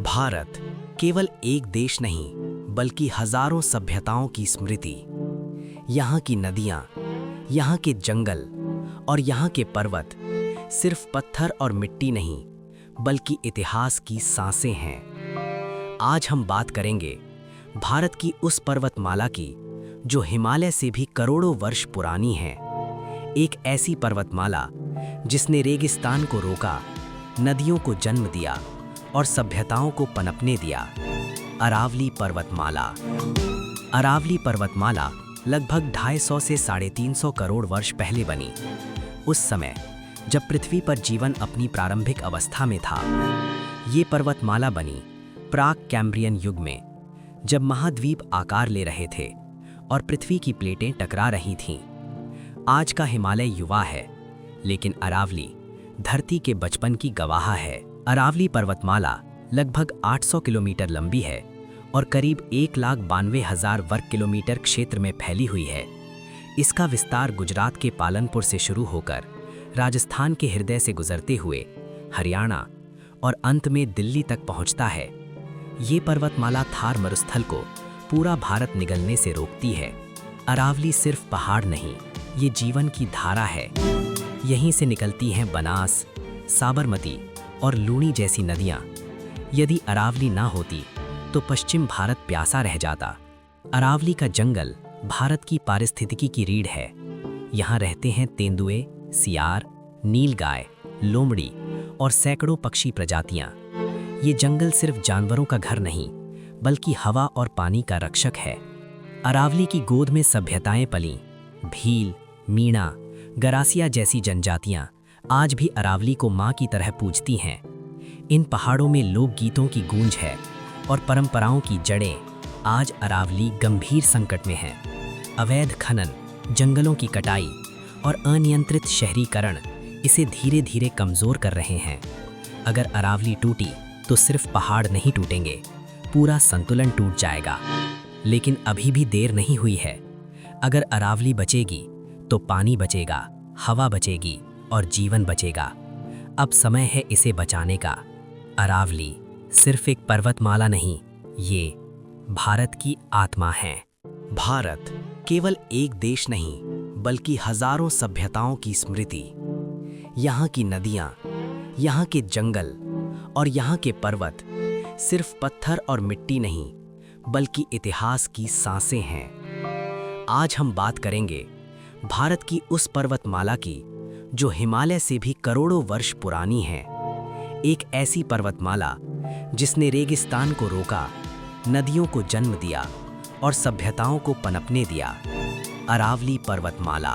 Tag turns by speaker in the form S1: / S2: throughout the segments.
S1: भारत केवल एक देश नहीं बल्कि हजारों सभ्यताओं की स्मृति। यहाँ की नदियाँ, यहाँ के जंगल और यहाँ के पर्वत सिर्फ पत्थर और मिट्टी नहीं बल्कि इतिहास की सांसें हैं। आज हम बात करेंगे भारत की उस पर्वतमाला की जो हिमालय से भी करोड़ों वर्ष पुरानी है। एक ऐसी पर्वतमाला जिसने रेगिस्तान को रोका, नदियों को जन्म दिया और सभ्यताओं को पनपने दिया। अरावली पर्वतमाला। अरावली पर्वतमाला लगभग 250 से 350 करोड़ वर्ष पहले बनी। उस समय जब पृथ्वी पर जीवन अपनी प्रारंभिक अवस्था में था। ये पर्वतमाला बनी प्राक कैम्ब्रियन युग में, जब महाद्वीप आकार ले रहे थे और पृथ्वी की प्लेटें टकरा रही थीं। आज का हिमालय युवा है, लेकिन अरावली धरती के बचपन की गवाह है। अरावली पर्वतमाला लगभग 800 किलोमीटर लंबी है और करीब 1,92,000 वर्ग किलोमीटर क्षेत्र में फैली हुई है। इसका विस्तार गुजरात के पालनपुर से शुरू होकर राजस्थान के हृदय से गुजरते हुए हरियाणा और अंत में दिल्ली तक पहुंचता है। ये पर्वतमाला थार मरुस्थल को पूरा भारत निगलने से रोकती है। अरावली सिर्फ पहाड़ नहीं, ये जीवन की धारा है। यहीं से निकलती हैं बनास, साबरमती और लूनी जैसी नदियाँ। यदि अरावली ना होती तो पश्चिम भारत प्यासा रह जाता। अरावली का जंगल भारत की पारिस्थितिकी की रीढ़ है। यहाँ रहते हैं तेंदुए, सियार, नीलगाय, लोमड़ी और सैकड़ों पक्षी प्रजातियाँ। ये जंगल सिर्फ जानवरों का घर नहीं बल्कि हवा और पानी का रक्षक है। अरावली की गोद में सभ्यताएं पलीं। भील, मीणा, गरासिया जैसी जनजातियाँ आज भी अरावली को माँ की तरह पूजती हैं। इन पहाड़ों में लोकगीतों की गूंज है और परंपराओं की जड़ें। आज अरावली गंभीर संकट में है। अवैध खनन, जंगलों की कटाई और अनियंत्रित शहरीकरण इसे धीरे धीरे कमज़ोर कर रहे हैं। अगर अरावली टूटी तो सिर्फ पहाड़ नहीं टूटेंगे, पूरा संतुलन टूट जाएगा। लेकिन अभी भी देर नहीं हुई है। अगर अरावली बचेगी तो पानी बचेगा, हवा बचेगी और जीवन बचेगा। अब समय है इसे बचाने का। अरावली सिर्फ एक पर्वतमाला नहीं, ये भारत की आत्मा है। भारत केवल एक देश नहीं बल्कि हजारों सभ्यताओं की स्मृति। यहाँ की नदियाँ, यहाँ के जंगल और यहाँ के पर्वत सिर्फ पत्थर और मिट्टी नहीं बल्कि इतिहास की सांसें हैं। आज हम बात करेंगे भारत की उस पर्वतमाला की जो हिमालय से भी करोड़ों वर्ष पुरानी है। एक ऐसी पर्वतमाला जिसने रेगिस्तान को रोका, नदियों को जन्म दिया और सभ्यताओं को पनपने दिया। अरावली पर्वतमाला।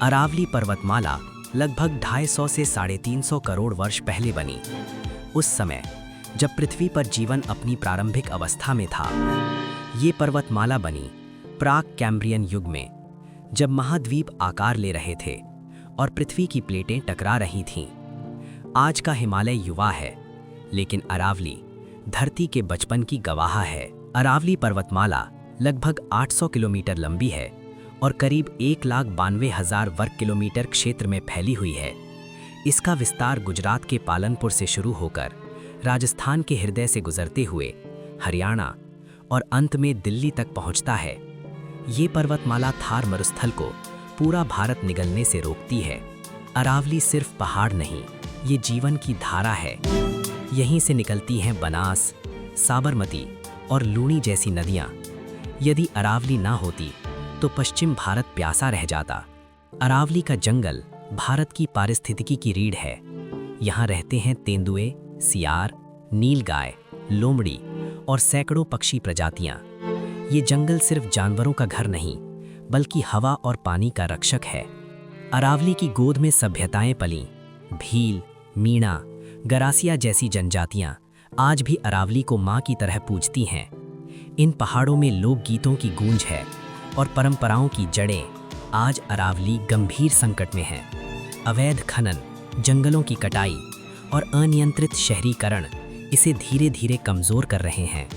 S1: अरावली पर्वतमाला लगभग 250 से 350 करोड़ वर्ष पहले बनी। उस समय जब पृथ्वी पर जीवन अपनी प्रारंभिक अवस्था में था। ये पर्वतमाला बनी प्राक कैम्ब्रियन युग में, जब महाद्वीप आकार ले रहे थे और पृथ्वी की प्लेटें टकरा रही थीं। आज का हिमालय युवा है, लेकिन अरावली धरती के बचपन की गवाह है। अरावली पर्वतमाला लगभग 800 किलोमीटर लंबी है और करीब 1,92,000 वर्ग किलोमीटर क्षेत्र में फैली हुई है। इसका विस्तार गुजरात के पालनपुर से शुरू होकर राजस्थान के हृदय से गुजरते हुए हरियाणा और अंत में दिल्ली तक पहुंचता है। ये पर्वतमाला थार मरुस्थल को पूरा भारत निगलने से रोकती है। अरावली सिर्फ पहाड़ नहीं, ये जीवन की धारा है। यहीं से निकलती हैं बनास, साबरमती और लूनी जैसी नदियाँ। यदि अरावली ना होती तो पश्चिम भारत प्यासा रह जाता। अरावली का जंगल भारत की पारिस्थितिकी की रीढ़ है। यहाँ रहते हैं तेंदुए, सियार, नीलगाय, लोमड़ी और सैकड़ों पक्षी प्रजातियाँ। ये जंगल सिर्फ जानवरों का घर नहीं बल्कि हवा और पानी का रक्षक है। अरावली की गोद में सभ्यताएं पलीं। भील, मीणा, गरासिया जैसी जनजातियाँ आज भी अरावली को माँ की तरह पूजती हैं। इन पहाड़ों में लोकगीतों की गूंज है और परंपराओं की जड़ें। आज अरावली गंभीर संकट में है। अवैध खनन, जंगलों की कटाई और अनियंत्रित शहरीकरण इसे धीरे धीरे कमज़ोर कर रहे हैं।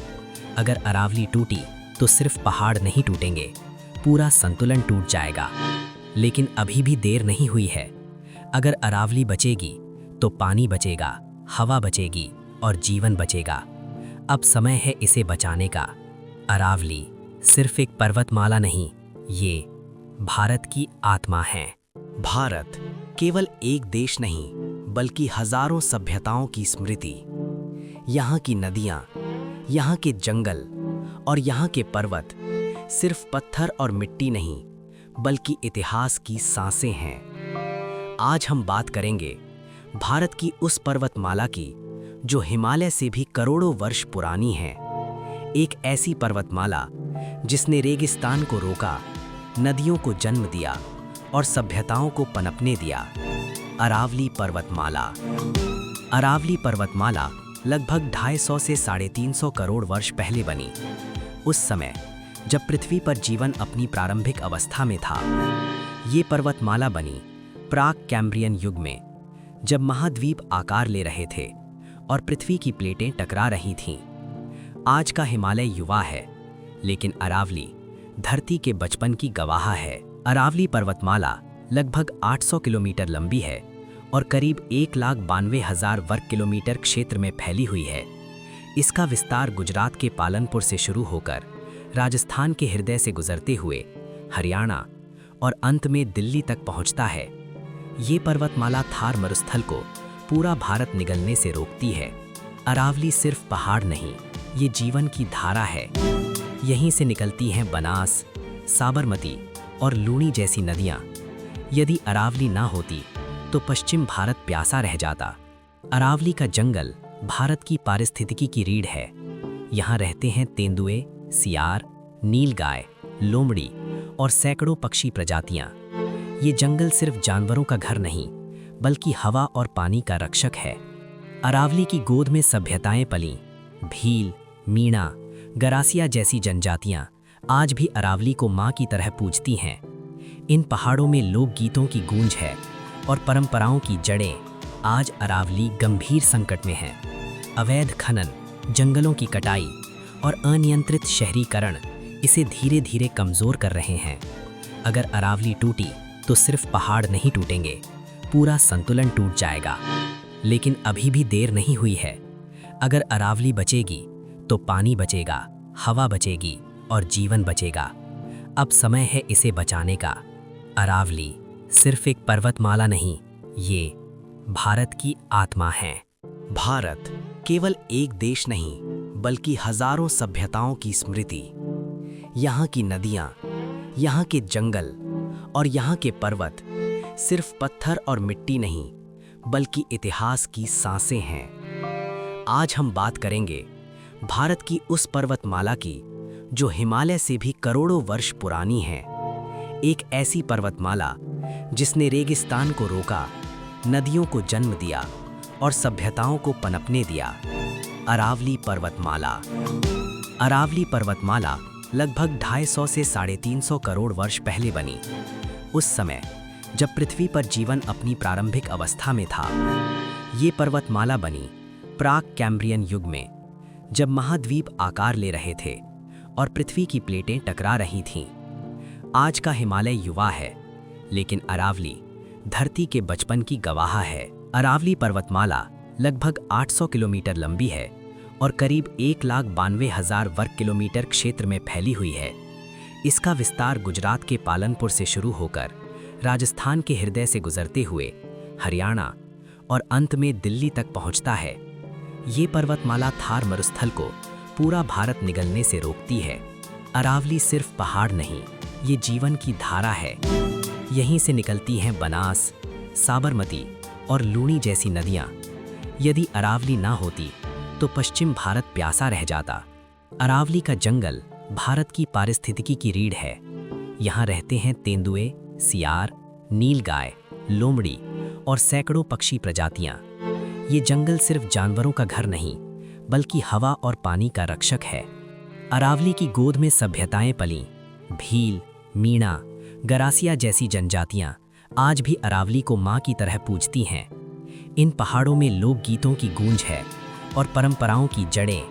S1: अगर अरावली टूटी तो सिर्फ पहाड़ नहीं टूटेंगे, पूरा संतुलन टूट जाएगा। लेकिन अभी भी देर नहीं हुई है। अगर अरावली बचेगी तो पानी बचेगा, हवा बचेगी और जीवन बचेगा। अब समय है इसे बचाने का। अरावली सिर्फ एक पर्वतमाला नहीं, ये भारत की आत्मा है। भारत केवल एक देश नहीं, बल्कि हजारों सभ्यताओं की स्मृति। यहाँ की नदियाँ, यहाँ के जंगल और यहाँ के पर्वत सिर्फ पत्थर और मिट्टी नहीं, बल्कि इतिहास की सांसें हैं। आज हम बात करेंगे भारत की उस पर्वतमाला की जो हिमालय से भी करोड़ों वर्ष पुरानी है। एक ऐसी पर्वतमाला जिसने रेगिस्तान को रोका, नदियों को जन्म दिया और सभ्यताओं को पनपने दिया। अरावली पर्वतमाला। अरावली पर्वतमाला लगभग 250 से 350 करोड़ वर्ष पहले बनी। उस समय जब पृथ्वी पर जीवन अपनी प्रारंभिक अवस्था में था। ये पर्वतमाला बनी प्राक कैम्ब्रियन युग में, जब महाद्वीप आकार ले रहे थे और पृथ्वी की प्लेटें टकरा रही थीं। आज का हिमालय युवा है, लेकिन अरावली धरती के बचपन की गवाह है। अरावली पर्वतमाला लगभग 800 किलोमीटर लंबी है और करीब 1,92,000 वर्ग किलोमीटर क्षेत्र में फैली हुई है। इसका विस्तार गुजरात के पालनपुर से शुरू होकर राजस्थान के हृदय से गुजरते हुए हरियाणा और अंत में दिल्ली तक पहुंचता है। ये पर्वतमाला थार मरुस्थल को पूरा भारत निगलने से रोकती है। अरावली सिर्फ पहाड़ नहीं, ये जीवन की धारा है। यहीं से निकलती हैं बनास, साबरमती और लूनी जैसी नदियाँ। यदि अरावली ना होती तो पश्चिम भारत प्यासा रह जाता। अरावली का जंगल भारत की पारिस्थितिकी की रीढ़ है। यहाँ रहते हैं तेंदुए, सियार, नीलगाय, लोमड़ी और सैकड़ों पक्षी प्रजातियाँ। ये जंगल सिर्फ जानवरों का घर नहीं, बल्कि हवा और पानी का रक्षक है। अरावली की गोद में सभ्यताएं पलीं। भील, मीणा, गरासिया जैसी जनजातियां आज भी अरावली को मां की तरह पूजती हैं। इन पहाड़ों में लोकगीतों की गूंज है और परंपराओं की जड़ें। आज अरावली गंभीर संकट में है। अवैध खनन, जंगलों की कटाई और अनियंत्रित शहरीकरण इसे धीरे धीरे कमजोर कर रहे हैं। अगर अरावली टूटी तो सिर्फ पहाड़ नहीं टूटेंगे, पूरा संतुलन टूट जाएगा। लेकिन अभी भी देर नहीं हुई है। अगर अरावली बचेगी तो पानी बचेगा, हवा बचेगी और जीवन बचेगा। अब समय है इसे बचाने का। अरावली सिर्फ एक पर्वतमाला नहीं, ये भारत की आत्मा है। भारत केवल एक देश नहीं, बल्कि हजारों सभ्यताओं की स्मृति। यहाँ की नदियाँ, यहाँ के जंगल और यहाँ के पर्वत सिर्फ पत्थर और मिट्टी नहीं, बल्कि इतिहास की सांसें हैं। आज हम बात करेंगे भारत की उस पर्वतमाला की जो हिमालय से भी करोड़ों वर्ष पुरानी है। एक ऐसी पर्वतमाला जिसने रेगिस्तान को रोका, नदियों को जन्म दिया और सभ्यताओं को पनपने दिया। अरावली पर्वतमाला। अरावली पर्वतमाला लगभग 250 से 350 करोड़ वर्ष पहले बनी। उस समय जब पृथ्वी पर जीवन अपनी प्रारंभिक अवस्था में था। ये पर्वतमाला बनी प्राक कैम्ब्रियन युग में, जब महाद्वीप आकार ले रहे थे और पृथ्वी की प्लेटें टकरा रही थीं। आज का हिमालय युवा है, लेकिन अरावली धरती के बचपन की गवाह है। अरावली पर्वतमाला लगभग 800 किलोमीटर लंबी है और करीब 1,92,000 वर्ग किलोमीटर क्षेत्र में फैली हुई है। इसका विस्तार गुजरात के पालनपुर से शुरू होकर राजस्थान के हृदय से गुजरते हुए हरियाणा और अंत में दिल्ली तक पहुंचता है। ये पर्वतमाला थार मरुस्थल को पूरा भारत निगलने से रोकती है। अरावली सिर्फ पहाड़ नहीं, ये जीवन की धारा है। यहीं से निकलती हैं बनास, साबरमती और लूनी जैसी नदियाँ। यदि अरावली ना होती तो पश्चिम भारत प्यासा रह जाता। अरावली का जंगल भारत की पारिस्थितिकी की रीढ़ है। यहाँ रहते हैं तेंदुए, सियार, नीलगाय, लोमड़ी और सैकड़ों पक्षी प्रजातियाँ। ये जंगल सिर्फ जानवरों का घर नहीं, बल्कि हवा और पानी का रक्षक है। अरावली की गोद में सभ्यताएं पलीं। भील, मीणा, गरासिया जैसी जनजातियां आज भी अरावली को मां की तरह पूजती हैं। इन पहाड़ों में लोकगीतों की गूंज है और परंपराओं की जड़ें।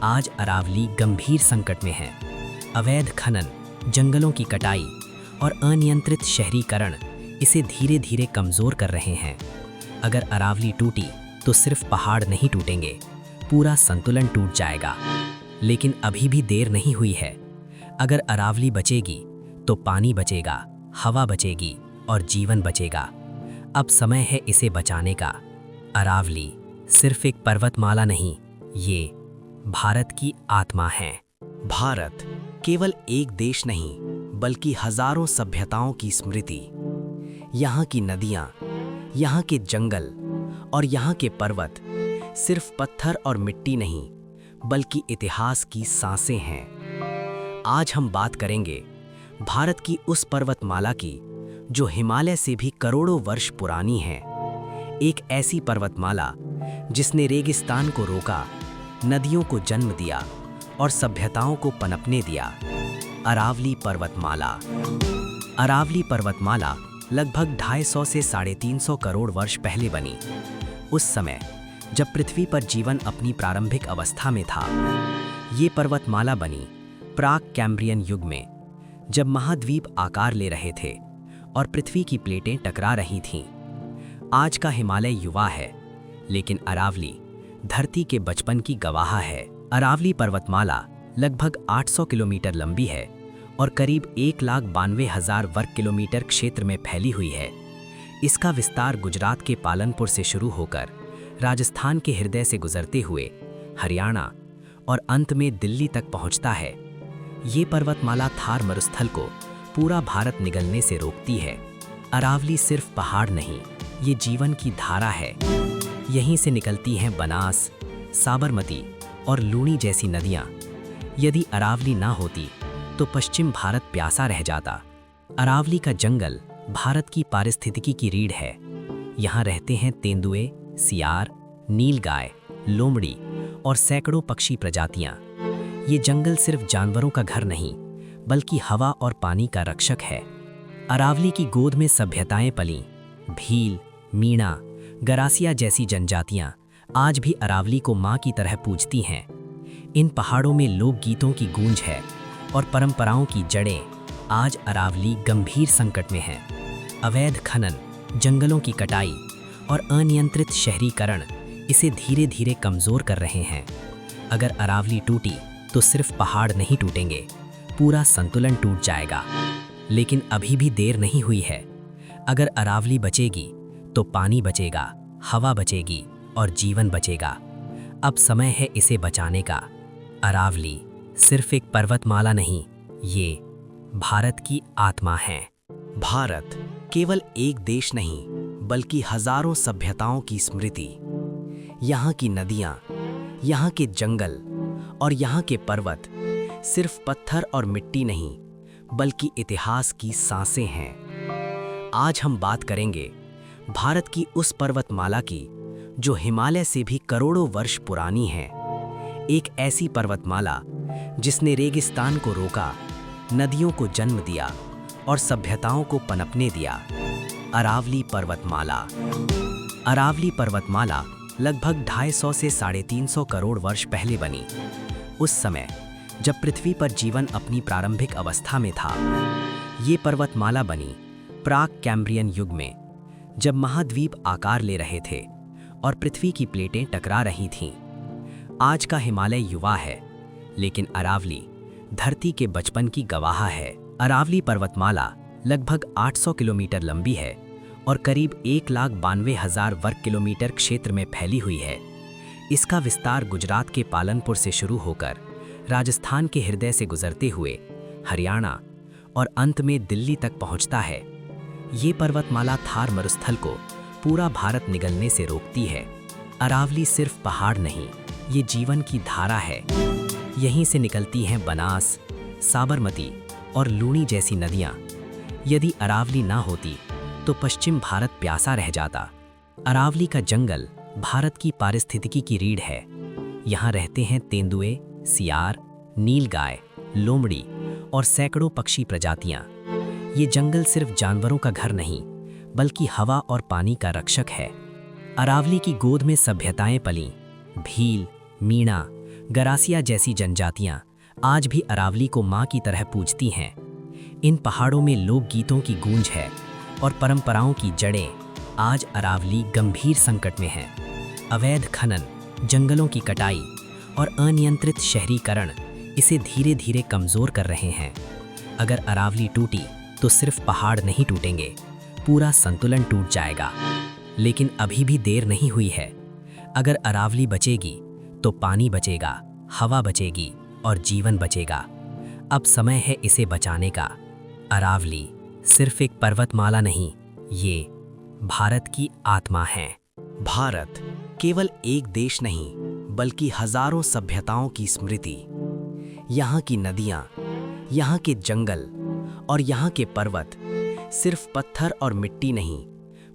S1: आज अरावली गंभीर संकट में है। अवैध खनन, जंगलों की कटाई और अनियंत्रित शहरीकरण इसे धीरे धीरे कमजोर कर रहे हैं। अगर अरावली टूटी तो सिर्फ पहाड़ नहीं टूटेंगे, पूरा संतुलन टूट जाएगा। लेकिन अभी भी देर नहीं हुई है। अगर अरावली बचेगी तो पानी बचेगा, हवा बचेगी और जीवन बचेगा। अब समय है इसे बचाने का। अरावली सिर्फ एक पर्वतमाला नहीं, ये भारत की आत्मा है। भारत केवल एक देश नहीं, बल्कि हजारों सभ्यताओं की स्मृति। यहाँ की नदियाँ, यहाँ के जंगल और यहाँ के पर्वत सिर्फ पत्थर और मिट्टी नहीं, बल्कि इतिहास की सांसें हैं। आज हम बात करेंगे भारत की उस पर्वतमाला की जो हिमालय से भी करोड़ों वर्ष पुरानी है। एक ऐसी पर्वतमाला जिसने रेगिस्तान को रोका, नदियों को जन्म दिया और सभ्यताओं को पनपने दिया। अरावली पर्वतमाला। अरावली पर्वतमाला लगभग 250 से 350 करोड़ वर्ष पहले बनी। उस समय जब पृथ्वी पर जीवन अपनी प्रारंभिक अवस्था में था। ये पर्वतमाला बनी प्राक कैम्ब्रियन युग में, जब महाद्वीप आकार ले रहे थे और पृथ्वी की प्लेटें टकरा रही थीं। आज का हिमालय युवा है, लेकिन अरावली धरती के बचपन की गवाह है। अरावली पर्वतमाला लगभग 800 किलोमीटर लंबी है और करीब 1,92,000 वर्ग किलोमीटर क्षेत्र में फैली हुई है। इसका विस्तार गुजरात के पालनपुर से शुरू होकर राजस्थान के हृदय से गुजरते हुए हरियाणा और अंत में दिल्ली तक पहुंचता है। ये पर्वतमाला थार मरुस्थल को पूरा भारत निगलने से रोकती है। अरावली सिर्फ पहाड़ नहीं, ये जीवन की धारा है। यहीं से निकलती हैं बनास, साबरमती और लूणी जैसी नदियाँ। यदि अरावली ना होती तो पश्चिम भारत प्यासा रह जाता। अरावली का जंगल भारत की पारिस्थितिकी की रीढ़ है। यहाँ रहते हैं तेंदुए, सियार, नीलगाय, लोमड़ी और सैकड़ों पक्षी प्रजातियाँ। ये जंगल सिर्फ जानवरों का घर नहीं, बल्कि हवा और पानी का रक्षक है। अरावली की गोद में सभ्यताएं पलीं। भील, मीणा, गरासिया जैसी जनजातियां आज भी अरावली को मां की तरह पूजती हैं। इन पहाड़ों में लोकगीतों की गूंज है और परंपराओं की जड़ें। आज अरावली गंभीर संकट में है। अवैध खनन, जंगलों की कटाई और अनियंत्रित शहरीकरण इसे धीरे धीरे कमजोर कर रहे हैं। अगर अरावली टूटी तो सिर्फ पहाड़ नहीं टूटेंगे, पूरा संतुलन टूट जाएगा। लेकिन अभी भी देर नहीं हुई है। अगर अरावली बचेगी तो पानी बचेगा, हवा बचेगी और जीवन बचेगा। अब समय है इसे बचाने का। अरावली सिर्फ एक पर्वतमाला नहीं, ये भारत की आत्मा है। भारत केवल एक देश नहीं, बल्कि हजारों सभ्यताओं की स्मृति। यहाँ की नदियाँ, यहाँ के जंगल और यहाँ के पर्वत सिर्फ पत्थर और मिट्टी नहीं, बल्कि इतिहास की सांसें हैं। आज हम बात करेंगे भारत की उस पर्वतमाला की जो हिमालय से भी करोड़ों वर्ष पुरानी है। एक ऐसी पर्वतमाला जिसने रेगिस्तान को रोका, नदियों को जन्म दिया और सभ्यताओं को पनपने दिया। अरावली पर्वतमाला। अरावली पर्वतमाला लगभग 250 से 350 करोड़ वर्ष पहले बनी। उस समय जब पृथ्वी पर जीवन अपनी प्रारंभिक अवस्था में था। ये पर्वतमाला बनी प्राक कैम्ब्रियन युग में, जब महाद्वीप आकार ले रहे थे और पृथ्वी की प्लेटें टकरा रही थीं। आज का हिमालय युवा है, लेकिन अरावली धरती के बचपन की गवाह है। अरावली पर्वतमाला लगभग 800 किलोमीटर लंबी है और करीब 1,92,000 वर्ग किलोमीटर क्षेत्र में फैली हुई है। इसका विस्तार गुजरात के पालनपुर से शुरू होकर राजस्थान के हृदय से गुजरते हुए हरियाणा और अंत में दिल्ली तक पहुंचता है। ये पर्वतमाला थार मरुस्थल को पूरा भारत निगलने से रोकती है। अरावली सिर्फ पहाड़ नहीं, ये जीवन की धारा है। यहीं से निकलती हैं बनास, साबरमती और लूणी जैसी नदियाँ। यदि अरावली ना होती तो पश्चिम भारत प्यासा रह जाता। अरावली का जंगल भारत की पारिस्थितिकी की रीढ़ है। यहाँ रहते हैं तेंदुए, सियार, नीलगाय, लोमड़ी और सैकड़ों पक्षी प्रजातियाँ। ये जंगल सिर्फ जानवरों का घर नहीं, बल्कि हवा और पानी का रक्षक है। अरावली की गोद में सभ्यताएं पलीं। भील, मीणा, गरासिया जैसी जनजातियाँ आज भी अरावली को मां की तरह पूजती हैं। इन पहाड़ों में लोकगीतों की गूंज है और परंपराओं की जड़ें। आज अरावली गंभीर संकट में है। अवैध खनन, जंगलों की कटाई और अनियंत्रित शहरीकरण इसे धीरे धीरे कमज़ोर कर रहे हैं। अगर अरावली टूटी तो सिर्फ पहाड़ नहीं टूटेंगे, पूरा संतुलन टूट जाएगा। लेकिन अभी भी देर नहीं हुई है। अगर अरावली बचेगी तो पानी बचेगा, हवा बचेगी और जीवन बचेगा। अब समय है इसे बचाने का। अरावली सिर्फ एक पर्वतमाला नहीं, ये भारत की आत्मा है। भारत केवल एक देश नहीं, बल्कि हजारों सभ्यताओं की स्मृति। यहाँ की नदियाँ, यहाँ के जंगल और यहाँ के पर्वत सिर्फ पत्थर और मिट्टी नहीं,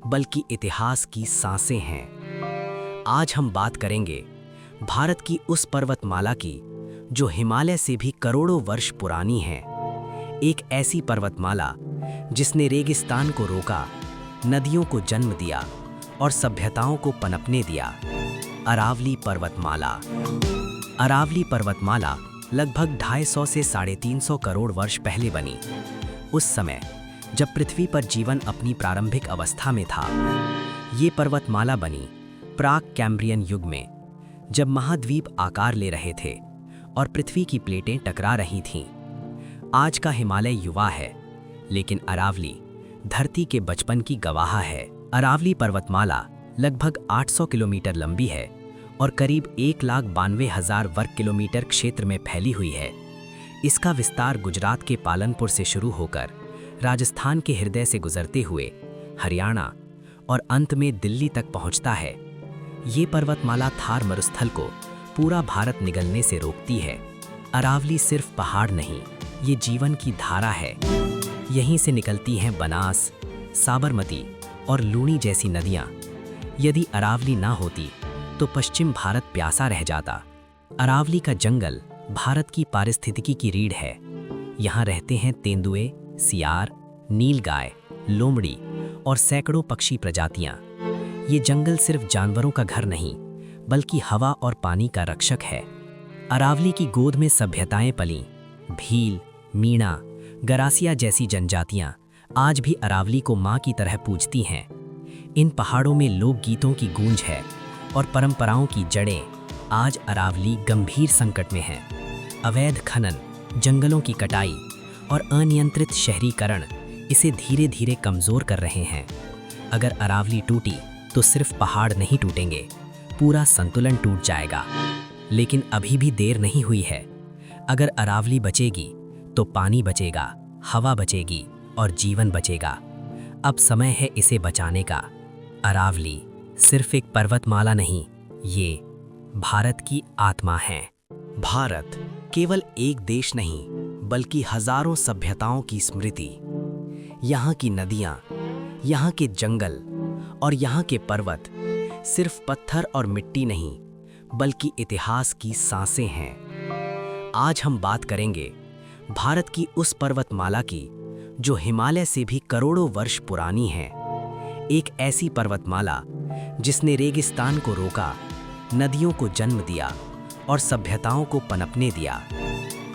S1: बल्कि इतिहास की सांसें हैं। आज हम बात करेंगे भारत की उस पर्वतमाला की जो हिमालय से भी करोड़ों वर्ष पुरानी है। एक ऐसी पर्वतमाला जिसने रेगिस्तान को रोका, नदियों को जन्म दिया और सभ्यताओं को पनपने दिया। अरावली पर्वतमाला। अरावली पर्वतमाला लगभग 250 से 350 करोड़ वर्ष पहले बनी। उस समय जब पृथ्वी पर जीवन अपनी प्रारंभिक अवस्था में था। ये पर्वतमाला बनी प्राक कैम्ब्रियन युग में, जब महाद्वीप आकार ले रहे थे और पृथ्वी की प्लेटें टकरा रही थीं। आज का हिमालय युवा है, लेकिन अरावली धरती के बचपन की गवाह है। अरावली पर्वतमाला लगभग 800 किलोमीटर लंबी है और करीब 1,92,000 वर्ग किलोमीटर क्षेत्र में फैली हुई है। इसका विस्तार गुजरात के पालनपुर से शुरू होकर राजस्थान के हृदय से गुजरते हुए हरियाणा और अंत में दिल्ली तक पहुंचता है। ये पर्वतमाला थार मरुस्थल को पूरा भारत निगलने से रोकती है। अरावली सिर्फ पहाड़ नहीं, ये जीवन की धारा है। यहीं से निकलती हैं बनास, साबरमती और लूनी जैसी नदियाँ। यदि अरावली ना होती तो पश्चिम भारत प्यासा रह जाता। अरावली का जंगल भारत की पारिस्थितिकी की रीढ़ है। यहाँ रहते हैं तेंदुए, सियार, नीलगाय, लोमड़ी और सैकड़ों पक्षी प्रजातियाँ। ये जंगल सिर्फ जानवरों का घर नहीं, बल्कि हवा और पानी का रक्षक है। अरावली की गोद में सभ्यताएं पलीं। भील, मीणा, गरासिया जैसी जनजातियां आज भी अरावली को मां की तरह पूजती हैं। इन पहाड़ों में लोकगीतों की गूंज है और परंपराओं की जड़ें। आज अरावली गंभीर संकट में है। अवैध खनन, जंगलों की कटाई और अनियंत्रित शहरीकरण इसे धीरे धीरे कमज़ोर कर रहे हैं। अगर अरावली टूटी तो सिर्फ पहाड़ नहीं टूटेंगे, पूरा संतुलन टूट जाएगा। लेकिन अभी भी देर नहीं हुई है। अगर अरावली बचेगी तो पानी बचेगा, हवा बचेगी और जीवन बचेगा। अब समय है इसे बचाने का। अरावली सिर्फ एक पर्वतमाला नहीं, ये भारत की आत्मा है। भारत केवल एक देश नहीं, बल्कि हजारों सभ्यताओं की स्मृति। यहाँ की नदियाँ, यहाँ के जंगल और यहाँ के पर्वत सिर्फ पत्थर और मिट्टी नहीं, बल्कि इतिहास की सांसें हैं। आज हम बात करेंगे भारत की उस पर्वतमाला की जो हिमालय से भी करोड़ों वर्ष पुरानी है। एक ऐसी पर्वतमाला जिसने रेगिस्तान को रोका, नदियों को जन्म दिया और सभ्यताओं को पनपने दिया।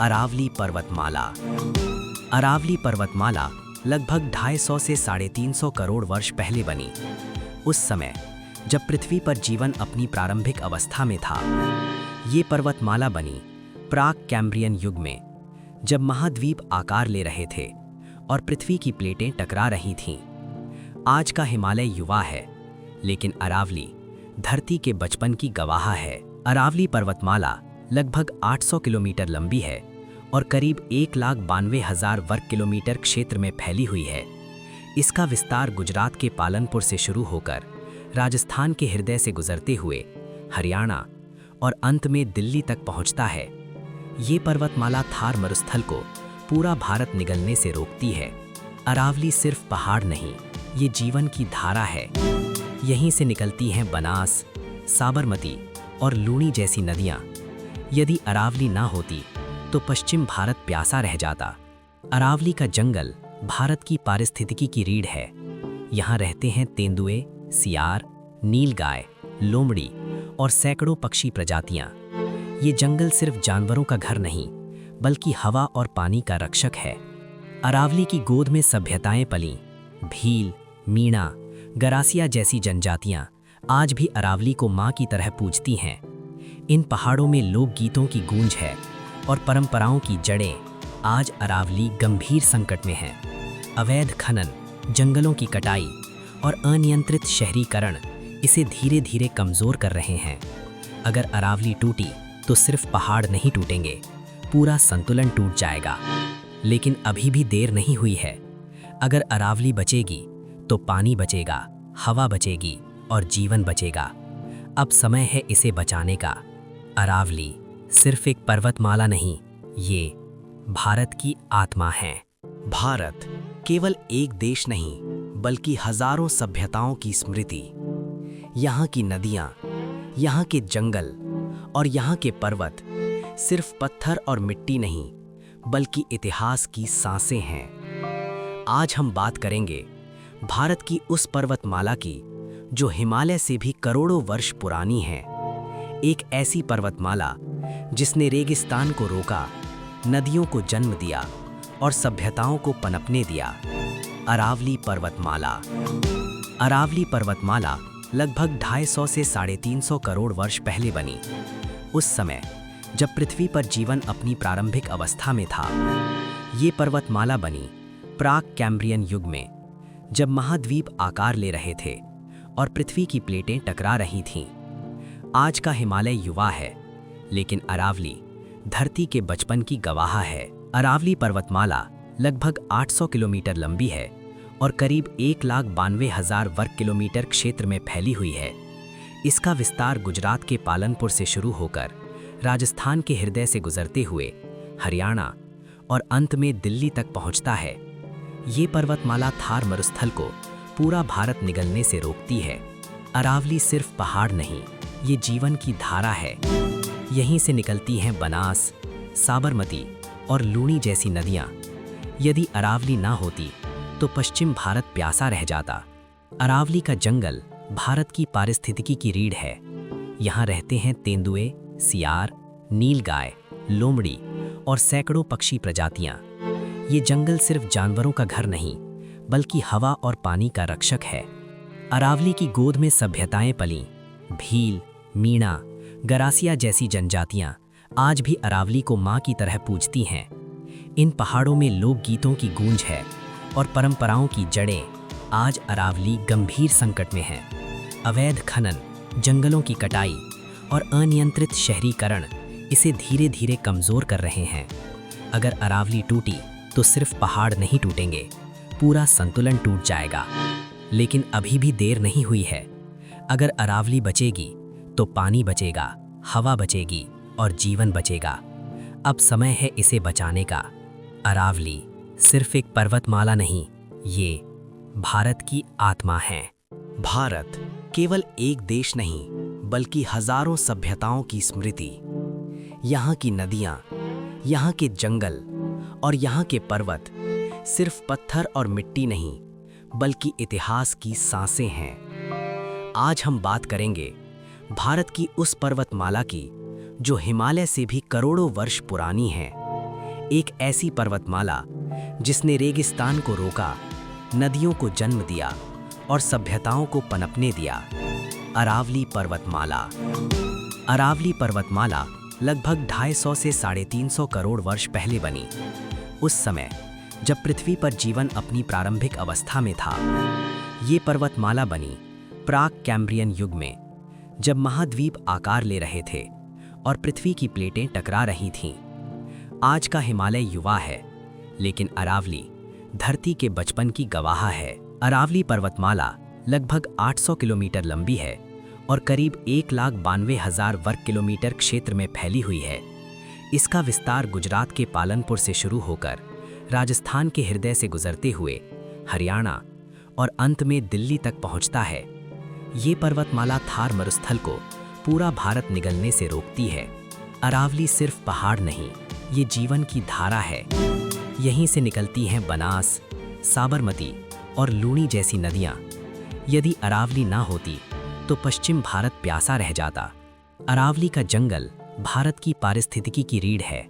S1: अरावली पर्वतमाला। अरावली पर्वतमाला लगभग 250 से 350 करोड़ वर्ष पहले बनी। उस समय जब पृथ्वी पर जीवन अपनी प्रारंभिक अवस्था में था। ये पर्वतमाला बनी प्राक कैम्ब्रियन युग में, जब महाद्वीप आकार ले रहे थे और पृथ्वी की प्लेटें टकरा रही थीं। आज का हिमालय युवा है, लेकिन अरावली धरती के बचपन की गवाह है। अरावली पर्वतमाला लगभग 800 किलोमीटर लंबी है और करीब 1,92,000 वर्ग किलोमीटर क्षेत्र में फैली हुई है। इसका विस्तार गुजरात के पालनपुर से शुरू होकर राजस्थान के हृदय से गुजरते हुए हरियाणा और अंत में दिल्ली तक पहुंचता है। ये पर्वतमाला थार मरुस्थल को पूरा भारत निगलने से रोकती है। अरावली सिर्फ पहाड़ नहीं, ये जीवन की धारा है। यहीं से निकलती हैं बनास, साबरमती और लूनी जैसी नदियाँ। यदि अरावली ना होती तो पश्चिम भारत प्यासा रह जाता। अरावली का जंगल भारत की पारिस्थितिकी की रीढ़ है। यहाँ रहते हैं तेंदुए, सियार, नीलगाय, लोमड़ी और सैकड़ों पक्षी प्रजातियाँ। ये जंगल सिर्फ जानवरों का घर नहीं, बल्कि हवा और पानी का रक्षक है। अरावली की गोद में सभ्यताएं पलीं। भील, मीणा, गरासिया जैसी जनजातियां आज भी अरावली को मां की तरह पूजती हैं। इन पहाड़ों में लोकगीतों की गूंज है और परंपराओं की जड़ें आज अरावली गंभीर संकट में हैं। अवैध खनन, जंगलों की कटाई और अनियंत्रित शहरीकरण इसे धीरे धीरे कमज़ोर कर रहे हैं। अगर अरावली टूटी तो सिर्फ पहाड़ नहीं टूटेंगे, पूरा संतुलन टूट जाएगा। लेकिन अभी भी देर नहीं हुई है। अगर अरावली बचेगी तो पानी बचेगा, हवा बचेगी और जीवन बचेगा। अब समय है इसे बचाने का। अरावली सिर्फ एक पर्वतमाला नहीं, ये भारत की आत्मा है। भारत केवल एक देश नहीं, बल्कि हजारों सभ्यताओं की स्मृति। यहाँ की नदियाँ, यहाँ के जंगल और यहाँ के पर्वत सिर्फ पत्थर और मिट्टी नहीं, बल्कि इतिहास की सांसें हैं। आज हम बात करेंगे भारत की उस पर्वतमाला की जो हिमालय से भी करोड़ों वर्ष पुरानी है। एक ऐसी पर्वतमाला जिसने रेगिस्तान को रोका, नदियों को जन्म दिया और सभ्यताओं को पनपने दिया। अरावली पर्वतमाला। अरावली पर्वतमाला लगभग 250 से 350 करोड़ वर्ष पहले बनी। उस समय जब पृथ्वी पर जीवन अपनी प्रारंभिक अवस्था में था। ये पर्वतमाला बनी प्राक कैम्ब्रियन युग में, जब महाद्वीप आकार ले रहे थे और पृथ्वी की प्लेटें टकरा रही थीं। आज का हिमालय युवा है, लेकिन अरावली धरती के बचपन की गवाह है। अरावली पर्वतमाला लगभग 800 किलोमीटर लंबी है और करीब 1,92,000 वर्ग किलोमीटर क्षेत्र में फैली हुई है। इसका विस्तार गुजरात के पालनपुर से शुरू होकर राजस्थान के हृदय से गुजरते हुए हरियाणा और अंत में दिल्ली तक पहुंचता है। ये पर्वतमाला थार मरुस्थल को पूरा भारत निगलने से रोकती है। अरावली सिर्फ पहाड़ नहीं, ये जीवन की धारा है। यहीं से निकलती हैं बनास, साबरमती और लूणी जैसी नदियाँ। यदि अरावली ना होती तो पश्चिम भारत प्यासा रह जाता। अरावली का जंगल भारत की पारिस्थितिकी की रीढ़ है। यहाँ रहते हैं तेंदुए, सियार, नीलगाय, लोमड़ी और सैकड़ों पक्षी प्रजातियाँ। ये जंगल सिर्फ जानवरों का घर नहीं, बल्कि हवा और पानी का रक्षक है। अरावली की गोद में सभ्यताएं पलीं। भील, मीणा, गरासिया जैसी जनजातियां आज भी अरावली को मां की तरह पूजती हैं। इन पहाड़ों में लोकगीतों की गूंज है और परंपराओं की जड़ें आज अरावली गंभीर संकट में हैं। अवैध खनन, जंगलों की कटाई और अनियंत्रित शहरीकरण इसे धीरे धीरे कमज़ोर कर रहे हैं। अगर अरावली टूटी तो सिर्फ पहाड़ नहीं टूटेंगे, पूरा संतुलन टूट जाएगा। लेकिन अभी भी देर नहीं हुई है। अगर अरावली बचेगी तो पानी बचेगा, हवा बचेगी और जीवन बचेगा। अब समय है इसे बचाने का। अरावली सिर्फ एक पर्वतमाला नहीं, ये भारत की आत्मा है। भारत केवल एक देश नहीं, बल्कि हजारों सभ्यताओं की स्मृति। यहाँ की नदियाँ, यहाँ के जंगल और यहाँ के पर्वत सिर्फ पत्थर और मिट्टी नहीं, बल्कि इतिहास की सांसें हैं। आज हम बात करेंगे भारत की उस पर्वतमाला की जो हिमालय से भी करोड़ों वर्ष पुरानी है। एक ऐसी पर्वतमाला जिसने रेगिस्तान को रोका, नदियों को जन्म दिया और सभ्यताओं को पनपने दिया। अरावली पर्वतमाला। अरावली पर्वतमाला लगभग 250 से 350 करोड़ वर्ष पहले बनी। उस समय जब पृथ्वी पर जीवन अपनी प्रारंभिक अवस्था में था। ये पर्वतमाला बनी प्राक कैम्ब्रियन युग में, जब महाद्वीप आकार ले रहे थे और पृथ्वी की प्लेटें टकरा रही थीं। आज का हिमालय युवा है, लेकिन अरावली धरती के बचपन की गवाह है। अरावली पर्वतमाला लगभग 800 किलोमीटर लंबी है और करीब 1,92,000 वर्ग किलोमीटर क्षेत्र में फैली हुई है। इसका विस्तार गुजरात के पालनपुर से शुरू होकर राजस्थान के हृदय से गुजरते हुए हरियाणा और अंत में दिल्ली तक पहुंचता है। ये पर्वतमाला थार मरुस्थल को पूरा भारत निगलने से रोकती है। अरावली सिर्फ पहाड़ नहीं, ये जीवन की धारा है। यहीं से निकलती हैं बनास, साबरमती और लूणी जैसी नदियाँ। यदि अरावली ना होती तो पश्चिम भारत प्यासा रह जाता। अरावली का जंगल भारत की पारिस्थितिकी की रीढ़ है।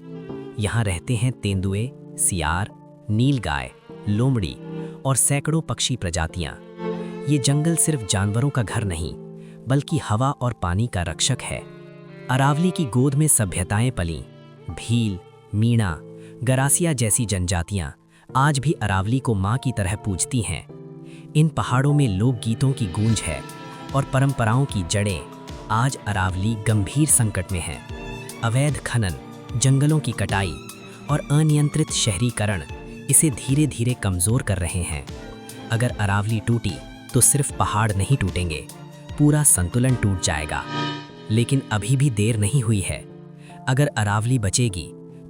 S1: यहाँ रहते हैं तेंदुए, सियार, नीलगाय, लोमड़ी और सैकड़ों पक्षी प्रजातियाँ। ये जंगल सिर्फ जानवरों का घर नहीं, बल्कि हवा और पानी का रक्षक है। अरावली की गोद में सभ्यताएं पलीं। भील, मीणा, गरासिया जैसी जनजातियां आज भी अरावली को मां की तरह पूजती हैं। इन पहाड़ों में लोकगीतों की गूंज है और परंपराओं की जड़ें। आज अरावली गंभीर संकट में है। अवैध खनन, जंगलों की कटाई और अनियंत्रित शहरीकरण इसे धीरे धीरे कमज़ोर कर रहे हैं। अगर अरावली टूटी तो सिर्फ पहाड़ नहीं टूटेंगे, पूरा संतुलन टूट जाएगा। लेकिन अभी भी देर नहीं हुई है। अगर अरावली बचेगी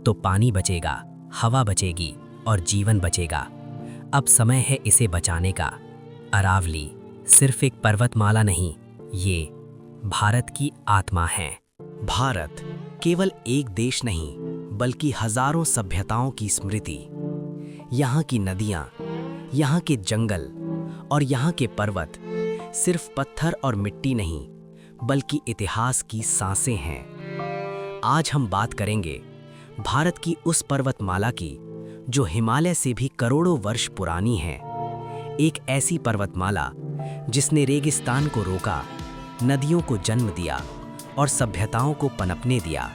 S1: तो पानी बचेगा, हवा बचेगी और जीवन बचेगा। अब समय है इसे बचाने का। अरावली सिर्फ एक पर्वतमाला नहीं, ये भारत की आत्मा है। भारत केवल एक देश नहीं, बल्कि हजारों सभ्यताओं की स्मृति। यहाँ की नदियाँ, यहाँ के जंगल और यहाँ के पर्वत सिर्फ पत्थर और मिट्टी नहीं, बल्कि इतिहास की सांसें हैं। आज हम बात करेंगे भारत की उस पर्वतमाला की जो हिमालय से भी करोड़ों वर्ष पुरानी है। एक ऐसी पर्वतमाला जिसने रेगिस्तान को रोका, नदियों को जन्म दिया और सभ्यताओं को पनपने दिया।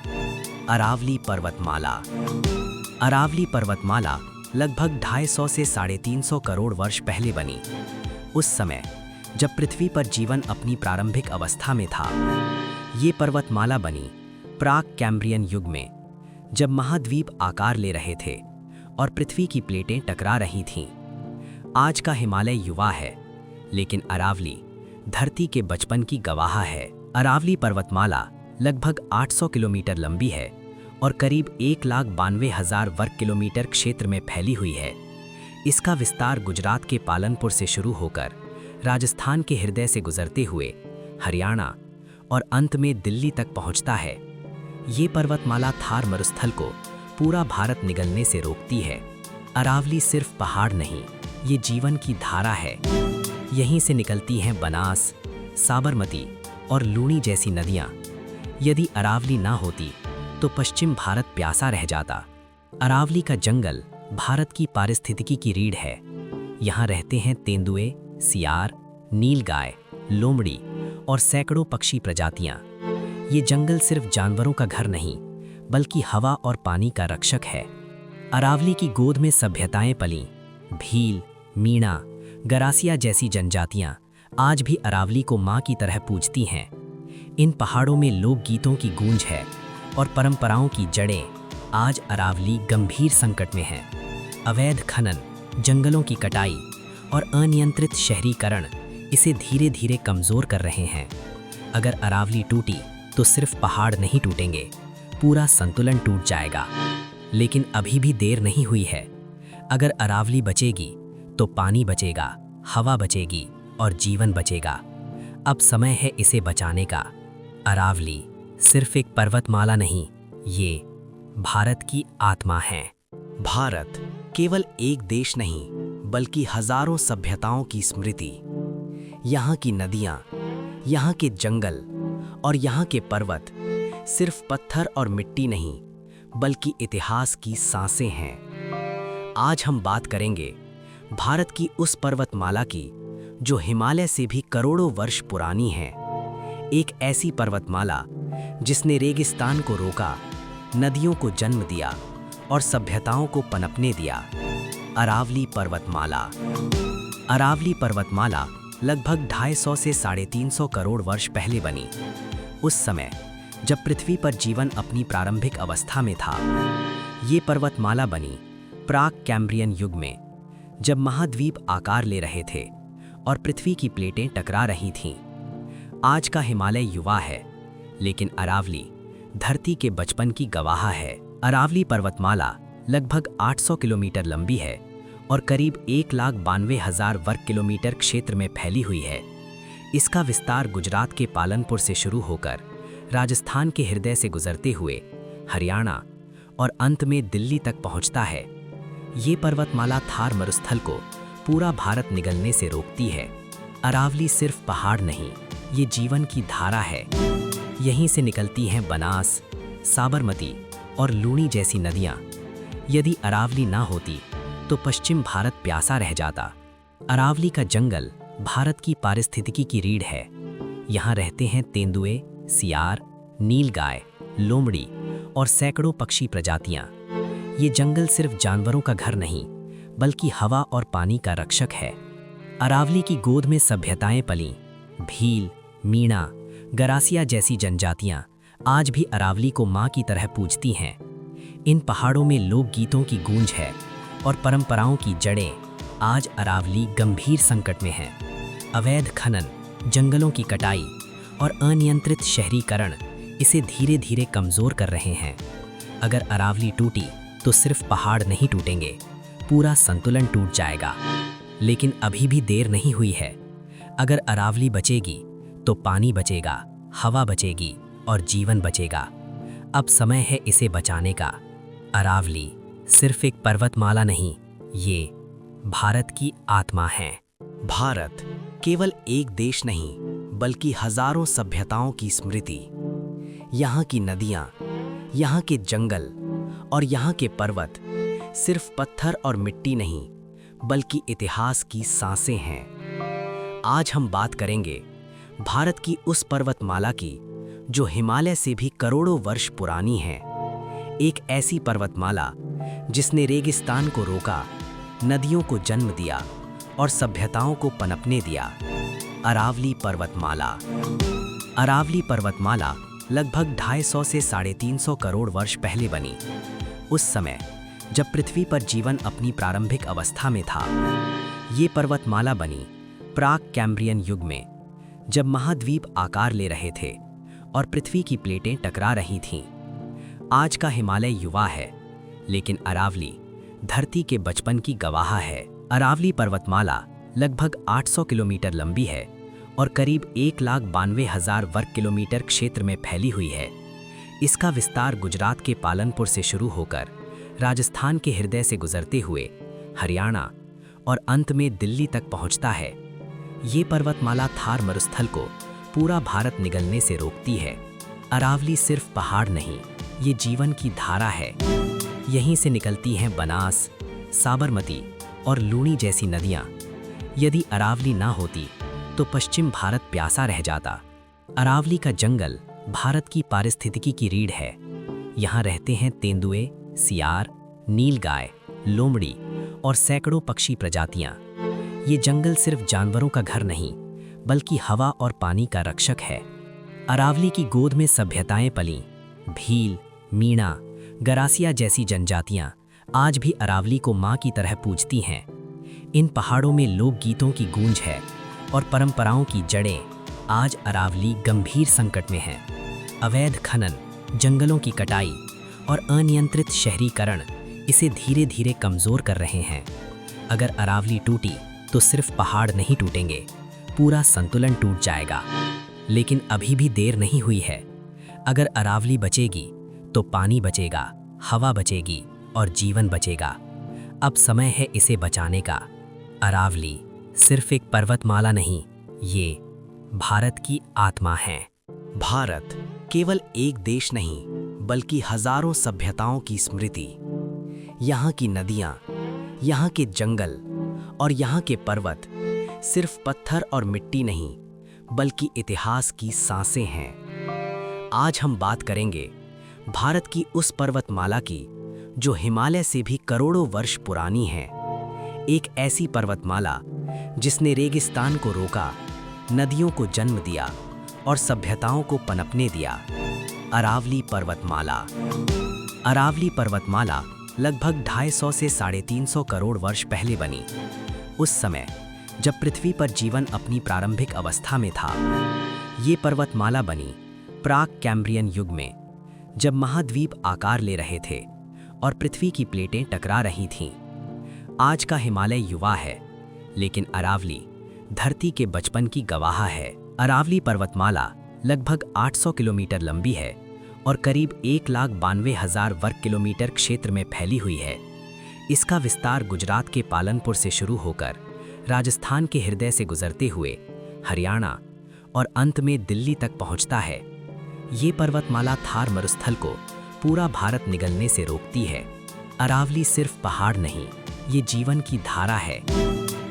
S1: अरावली पर्वतमाला। अरावली पर्वतमाला लगभग 250 से 350 करोड़ वर्ष पहले बनी। उस समय जब पृथ्वी पर जीवन अपनी प्रारंभिक अवस्था में था। ये पर्वतमाला बनी प्राक कैम्ब्रियन युग में, जब महाद्वीप आकार ले रहे थे और पृथ्वी की प्लेटें टकरा रही थीं। आज का हिमालय युवा है, लेकिन अरावली धरती के बचपन की गवाह है। अरावली पर्वतमाला लगभग 800 किलोमीटर लंबी है और करीब 1,92,000 वर्ग किलोमीटर क्षेत्र में फैली हुई है। इसका विस्तार गुजरात के पालनपुर से शुरू होकर राजस्थान के हृदय से गुजरते हुए हरियाणा और अंत में दिल्ली तक पहुंचता है। ये पर्वतमाला थार मरुस्थल को पूरा भारत निगलने से रोकती है। अरावली सिर्फ पहाड़ नहीं, ये जीवन की धारा है। यहीं से निकलती हैं बनास, साबरमती और लूनी जैसी नदियाँ। यदि अरावली ना होती तो पश्चिम भारत प्यासा रह जाता। अरावली का जंगल भारत की पारिस्थितिकी की रीढ़ है। यहाँ रहते हैं तेंदुए, सियार, नीलगाय, लोमड़ी और सैकड़ों पक्षी प्रजातियाँ। ये जंगल सिर्फ जानवरों का घर नहीं, बल्कि हवा और पानी का रक्षक है। अरावली की गोद में सभ्यताएं पलीं। भील, मीणा, गरासिया जैसी जनजातियाँ आज भी अरावली को मां की तरह पूजती हैं। इन पहाड़ों में लोकगीतों की गूंज है और परंपराओं की जड़ें। आज अरावली गंभीर संकट में है। अवैध खनन, जंगलों की कटाई और अनियंत्रित शहरीकरण इसे धीरे धीरे कमज़ोर कर रहे हैं। अगर अरावली टूटी तो सिर्फ पहाड़ नहीं टूटेंगे, पूरा संतुलन टूट जाएगा। लेकिन अभी भी देर नहीं हुई है। अगर अरावली बचेगी तो पानी बचेगा, हवा बचेगी और जीवन बचेगा। अब समय है इसे बचाने का। अरावली सिर्फ एक पर्वतमाला नहीं, ये भारत की आत्मा है। भारत केवल एक देश नहीं, बल्कि हजारों सभ्यताओं की स्मृति। यहाँ की नदियाँ, यहाँ के जंगल और यहाँ के पर्वत सिर्फ पत्थर और मिट्टी नहीं, बल्कि इतिहास की सांसें हैं। आज हम बात करेंगे भारत की उस पर्वतमाला की जो हिमालय से भी करोड़ों वर्ष पुरानी है। एक ऐसी पर्वतमाला जिसने रेगिस्तान को रोका, नदियों को जन्म दिया और सभ्यताओं को पनपने दिया। अरावली पर्वतमाला। अरावली पर्वतमाला लगभग 250 से 350 करोड़ वर्ष पहले बनी। उस समय जब पृथ्वी पर जीवन अपनी प्रारंभिक अवस्था में था। ये पर्वतमाला बनी प्राक कैम्ब्रियन युग में, जब महाद्वीप आकार ले रहे थे और पृथ्वी की प्लेटें टकरा रही थीं। आज का हिमालय युवा है, लेकिन अरावली धरती के बचपन की गवाह है। अरावली पर्वतमाला लगभग 800 किलोमीटर लंबी है और करीब 1,92,000 वर्ग किलोमीटर क्षेत्र में फैली हुई है। इसका विस्तार गुजरात के पालनपुर से शुरू होकर राजस्थान के हृदय से गुजरते हुए हरियाणा और अंत में दिल्ली तक पहुंचता है। ये पर्वतमाला थार मरुस्थल को पूरा भारत निगलने से रोकती है। अरावली सिर्फ पहाड़ नहीं, ये जीवन की धारा है। यहीं से निकलती हैं बनास, साबरमती और लूनी जैसी नदियाँ। यदि अरावली ना होती तो पश्चिम भारत प्यासा रह जाता। अरावली का जंगल भारत की पारिस्थितिकी की रीढ़ है। यहाँ रहते हैं तेंदुए, सियार, नीलगाय, लोमड़ी और सैकड़ों पक्षी प्रजातियां। ये जंगल सिर्फ जानवरों का घर नहीं, बल्कि हवा और पानी का रक्षक है। अरावली की गोद में सभ्यताएं पलीं। भील, मीणा, गरासिया जैसी जनजातियां आज भी अरावली को मां की तरह पूजती हैं। इन पहाड़ों में लोकगीतों की गूंज है और परंपराओं की जड़ें। आज अरावली गंभीर संकट में है। अवैध खनन, जंगलों की कटाई और अनियंत्रित शहरीकरण इसे धीरे धीरे कमज़ोर कर रहे हैं। अगर अरावली टूटी तो सिर्फ पहाड़ नहीं टूटेंगे, पूरा संतुलन टूट जाएगा। लेकिन अभी भी देर नहीं हुई है। अगर अरावली बचेगी तो पानी बचेगा, हवा बचेगी और जीवन बचेगा। अब समय है इसे बचाने का। अरावली सिर्फ एक पर्वतमाला नहीं, ये भारत की आत्मा है। भारत केवल एक देश नहीं, बल्कि हजारों सभ्यताओं की स्मृति। यहाँ की नदियाँ, यहाँ के जंगल और यहाँ के पर्वत सिर्फ पत्थर और मिट्टी नहीं, बल्कि इतिहास की सांसें हैं। आज हम बात करेंगे भारत की उस पर्वतमाला की जो हिमालय से भी करोड़ों वर्ष पुरानी है। एक ऐसी पर्वतमाला जिसने रेगिस्तान को रोका, नदियों को जन्म दिया और सभ्यताओं को पनपने दिया। अरावली पर्वतमाला। अरावली पर्वतमाला लगभग 250 से 350 करोड़ वर्ष पहले बनी। उस समय जब पृथ्वी पर जीवन अपनी प्रारंभिक अवस्था में था। ये पर्वतमाला बनी प्राक कैम्ब्रियन युग में, जब महाद्वीप आकार ले रहे थे और पृथ्वी की प्लेटें टकरा रही थीं। आज का हिमालय युवा है, लेकिन अरावली धरती के बचपन की गवाह है। अरावली पर्वतमाला लगभग 800 किलोमीटर लंबी है और करीब 1,92,000 वर्ग किलोमीटर क्षेत्र में फैली हुई है। इसका विस्तार गुजरात के पालनपुर से शुरू होकर राजस्थान के हृदय से गुजरते हुए हरियाणा और अंत में दिल्ली तक पहुंचता है। ये पर्वतमाला थार मरुस्थल को पूरा भारत निगलने से रोकती है। अरावली सिर्फ पहाड़ नहीं, ये जीवन की धारा है। यहीं से निकलती हैं बनास, साबरमती और लूणी जैसी नदियाँ। यदि अरावली ना होती तो पश्चिम भारत प्यासा रह जाता। अरावली का जंगल भारत की पारिस्थितिकी की रीढ़ है। यहाँ रहते हैं तेंदुए, सियार, नीलगाय, लोमड़ी और सैकड़ों पक्षी प्रजातियाँ। ये जंगल सिर्फ जानवरों का घर नहीं, बल्कि हवा और पानी का रक्षक है। अरावली की गोद में सभ्यताएं पलीं। भील, मीणा, गरासिया जैसी जनजातियां आज भी अरावली को मां की तरह पूजती हैं। इन पहाड़ों में लोकगीतों की गूंज है और परंपराओं की जड़ें। आज अरावली गंभीर संकट में है। अवैध खनन, जंगलों की कटाई और अनियंत्रित शहरीकरण इसे धीरे धीरे कमज़ोर कर रहे हैं। अगर अरावली टूटी तो सिर्फ पहाड़ नहीं टूटेंगे, पूरा संतुलन टूट जाएगा। लेकिन अभी भी देर नहीं हुई है। अगर अरावली बचेगी तो पानी बचेगा, हवा बचेगी और जीवन बचेगा। अब समय है इसे बचाने का। अरावली सिर्फ एक पर्वतमाला नहीं, ये भारत की आत्मा है। भारत केवल एक देश नहीं, बल्कि हजारों सभ्यताओं की स्मृति। यहाँ की नदियाँ, यहाँ के जंगल और यहाँ के पर्वत सिर्फ पत्थर और मिट्टी नहीं, बल्कि इतिहास की सांसें हैं। आज हम बात करेंगे भारत की उस पर्वतमाला की जो हिमालय से भी करोड़ों वर्ष पुरानी है। एक ऐसी पर्वतमाला जिसने रेगिस्तान को रोका, नदियों को जन्म दिया और सभ्यताओं को पनपने दिया। अरावली पर्वतमाला। अरावली पर्वतमाला लगभग 250 से 350 करोड़ वर्ष पहले बनी। उस समय जब पृथ्वी पर जीवन अपनी प्रारंभिक अवस्था में था। ये पर्वतमाला बनी प्राक कैम्ब्रियन युग में, जब महाद्वीप आकार ले रहे थे और पृथ्वी की प्लेटें टकरा रही थीं। आज का हिमालय युवा है, लेकिन अरावली धरती के बचपन की गवाह है। अरावली पर्वतमाला लगभग 800 किलोमीटर लंबी है और करीब 1,92,000 वर्ग किलोमीटर क्षेत्र में फैली हुई है। इसका विस्तार गुजरात के पालनपुर से शुरू होकर राजस्थान के हृदय से गुजरते हुए हरियाणा और अंत में दिल्ली तक पहुंचता है। ये पर्वतमाला थार मरुस्थल को पूरा भारत निगलने से रोकती है। अरावली सिर्फ पहाड़ नहीं, ये जीवन की धारा है।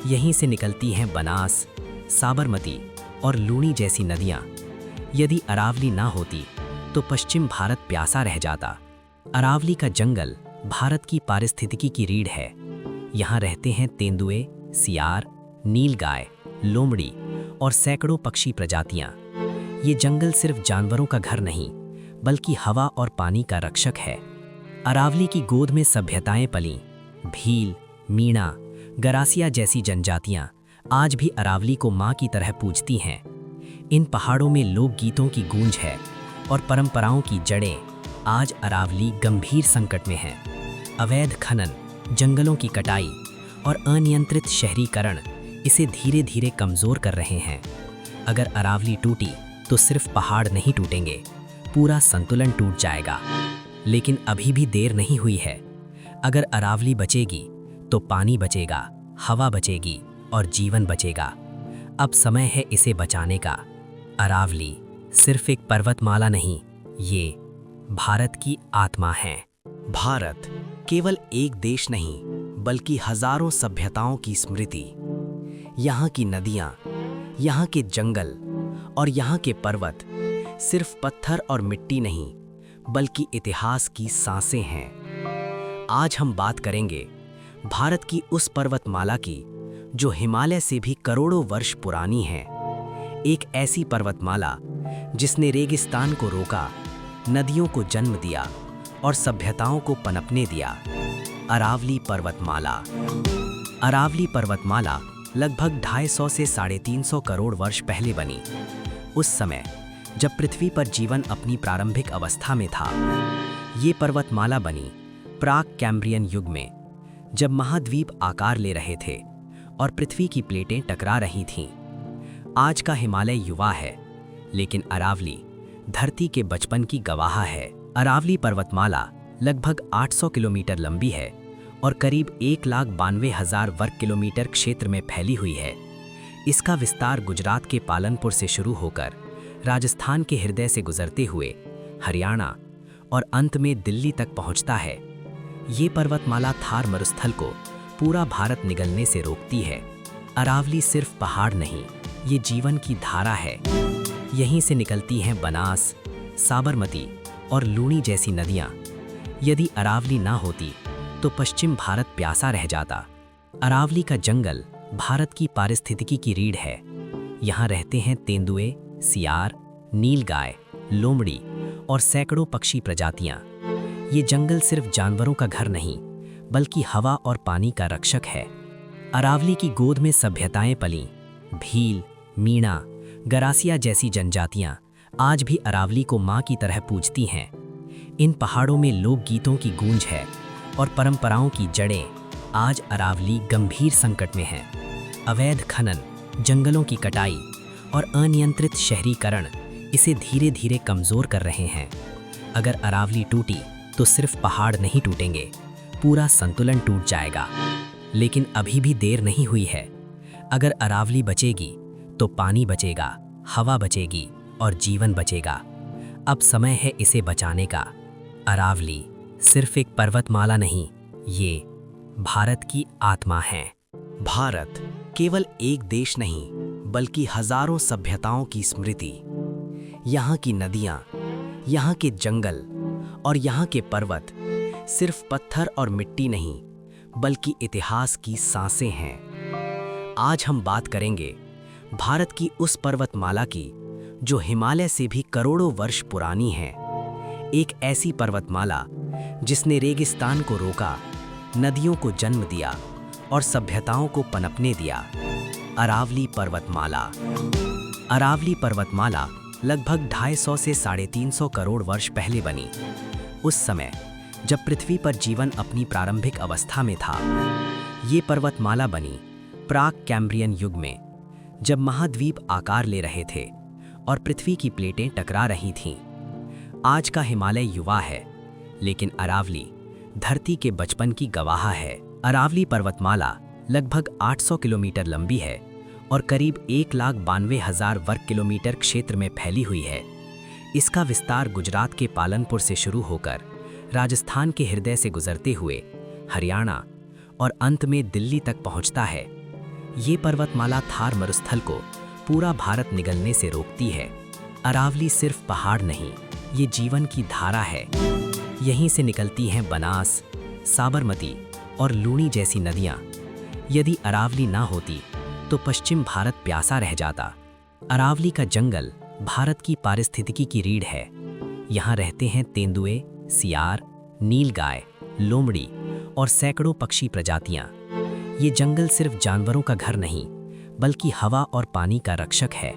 S1: यहीं से निकलती हैं बनास, साबरमती और लूणी जैसी नदियाँ। यदि अरावली ना होती तो पश्चिम भारत प्यासा रह जाता। अरावली का जंगल भारत की पारिस्थितिकी की रीढ़ है। यहाँ रहते हैं तेंदुए, सियार, नीलगाय, लोमड़ी और सैकड़ों पक्षी प्रजातियां। ये जंगल सिर्फ जानवरों का घर नहीं, बल्कि हवा और पानी का रक्षक है। अरावली की गोद में सभ्यताएं पलीं। भील, मीणा, गरासिया जैसी जनजातियां आज भी अरावली को मां की तरह पूजती हैं। इन पहाड़ों में लोकगीतों की गूंज है और परंपराओं की जड़ें। आज अरावली गंभीर संकट में है। अवैध खनन, जंगलों की कटाई और अनियंत्रित शहरीकरण इसे धीरे धीरे कमज़ोर कर रहे हैं। अगर अरावली टूटी तो सिर्फ पहाड़ नहीं टूटेंगे, पूरा संतुलन टूट जाएगा। लेकिन अभी भी देर नहीं हुई है। अगर अरावली बचेगी तो पानी बचेगा, हवा बचेगी और जीवन बचेगा। अब समय है इसे बचाने का। अरावली सिर्फ एक पर्वतमाला नहीं, ये भारत की आत्मा है। भारत केवल एक देश नहीं, बल्कि हजारों सभ्यताओं की स्मृति। यहाँ की नदियाँ, यहाँ के जंगल और यहाँ के पर्वत सिर्फ पत्थर और मिट्टी नहीं, बल्कि इतिहास की सांसें हैं। आज हम बात करेंगे भारत की उस पर्वतमाला की जो हिमालय से भी करोड़ों वर्ष पुरानी है। एक ऐसी पर्वतमाला जिसने रेगिस्तान को रोका, नदियों को जन्म दिया और सभ्यताओं को पनपने दिया। अरावली पर्वतमाला। अरावली पर्वतमाला लगभग 250 से 350 करोड़ वर्ष पहले बनी। उस समय जब पृथ्वी पर जीवन अपनी प्रारंभिक अवस्था में था। ये पर्वतमाला बनी प्राक कैम्ब्रियन युग में, जब महाद्वीप आकार ले रहे थे और पृथ्वी की प्लेटें टकरा रही थीं। आज का हिमालय युवा है, लेकिन अरावली धरती के बचपन की गवाह है। अरावली पर्वतमाला लगभग 800 किलोमीटर लंबी है और करीब 1,92,000 वर्ग किलोमीटर क्षेत्र में फैली हुई है। इसका विस्तार गुजरात के पालनपुर से शुरू होकर राजस्थान के हृदय से गुजरते हुए हरियाणा और अंत में दिल्ली तक पहुंचता है। ये पर्वतमाला थार मरुस्थल को पूरा भारत निगलने से रोकती है। अरावली सिर्फ पहाड़ नहीं, ये जीवन की धारा है। यहीं से निकलती हैं बनास, साबरमती और लूणी जैसी नदियाँ। यदि अरावली ना होती तो पश्चिम भारत प्यासा रह जाता। अरावली का जंगल भारत की पारिस्थितिकी की रीढ़ है। यहाँ रहते हैं तेंदुए, सियार, नीलगाय, लोमड़ी और सैकड़ों पक्षी प्रजातियां। ये जंगल सिर्फ जानवरों का घर नहीं, बल्कि हवा और पानी का रक्षक है। अरावली की गोद में सभ्यताएं पलीं। भील, मीणा, गरासिया जैसी जनजातियां आज भी अरावली को मां की तरह पूजती हैं। इन पहाड़ों में लोकगीतों की गूंज है और परंपराओं की जड़ें। आज अरावली गंभीर संकट में है। अवैध खनन, जंगलों की कटाई और अनियंत्रित शहरीकरण इसे धीरे धीरे कमज़ोर कर रहे हैं। अगर अरावली टूटी तो सिर्फ पहाड़ नहीं टूटेंगे, पूरा संतुलन टूट जाएगा। लेकिन अभी भी देर नहीं हुई है। अगर अरावली बचेगी तो पानी बचेगा, हवा बचेगी और जीवन बचेगा। अब समय है इसे बचाने का। अरावली सिर्फ एक पर्वतमाला नहीं, ये भारत की आत्मा है। भारत केवल एक देश नहीं, बल्कि हजारों सभ्यताओं की स्मृति। यहाँ की नदियाँ, यहाँ के जंगल और यहाँ के पर्वत सिर्फ पत्थर और मिट्टी नहीं, बल्कि इतिहास की सांसें हैं। आज हम बात करेंगे भारत की उस पर्वतमाला की जो हिमालय से भी करोड़ों वर्ष पुरानी है। एक ऐसी पर्वतमाला जिसने रेगिस्तान को रोका, नदियों को जन्म दिया और सभ्यताओं को पनपने दिया। अरावली पर्वतमाला। अरावली पर्वतमाला लगभग 250 से 350 करोड़ वर्ष पहले बनी। उस समय जब पृथ्वी पर जीवन अपनी प्रारंभिक अवस्था में था। ये पर्वतमाला बनी प्राक कैम्ब्रियन युग में, जब महाद्वीप आकार ले रहे थे और पृथ्वी की प्लेटें टकरा रही थीं। आज का हिमालय युवा है, लेकिन अरावली धरती के बचपन की गवाह है। अरावली पर्वतमाला लगभग 800 किलोमीटर लंबी है और करीब 1,92,000 वर्ग किलोमीटर क्षेत्र में फैली हुई है। इसका विस्तार गुजरात के पालनपुर से शुरू होकर राजस्थान के हृदय से गुजरते हुए हरियाणा और अंत में दिल्ली तक पहुंचता है। ये पर्वतमाला थार मरुस्थल को पूरा भारत निगलने से रोकती है। अरावली सिर्फ पहाड़ नहीं, ये जीवन की धारा है। यहीं से निकलती हैं बनास, साबरमती और लूनी जैसी नदियाँ। यदि अरावली ना होती तो पश्चिम भारत प्यासा रह जाता। अरावली का जंगल भारत की पारिस्थितिकी की रीढ़ है। यहाँ रहते हैं तेंदुए, सियार, नीलगाय, लोमड़ी और सैकड़ों पक्षी प्रजातियाँ। ये जंगल सिर्फ जानवरों का घर नहीं, बल्कि हवा और पानी का रक्षक है।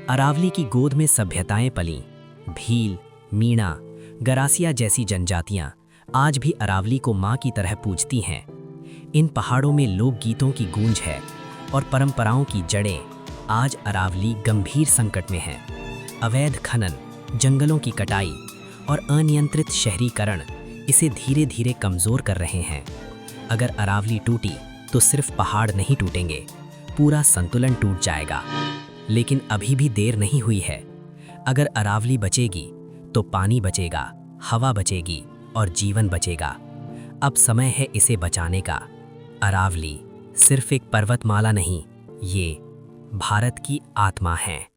S1: अरावली की गोद में सभ्यताएं पलीं। भील, मीणा, गरासिया जैसी जनजातियां आज भी अरावली को मां की तरह पूजती हैं। इन पहाड़ों में लोकगीतों की गूंज है और परंपराओं की जड़ें। आज अरावली गंभीर संकट में है। अवैध खनन, जंगलों की कटाई और अनियंत्रित शहरीकरण इसे धीरे धीरे कमज़ोर कर रहे हैं। अगर अरावली टूटी तो सिर्फ पहाड़ नहीं टूटेंगे, पूरा संतुलन टूट जाएगा। लेकिन अभी भी देर नहीं हुई है। अगर अरावली बचेगी तो पानी बचेगा, हवा बचेगी और जीवन बचेगा। अब समय है इसे बचाने का। अरावली सिर्फ एक पर्वतमाला नहीं, ये भारत की आत्मा है।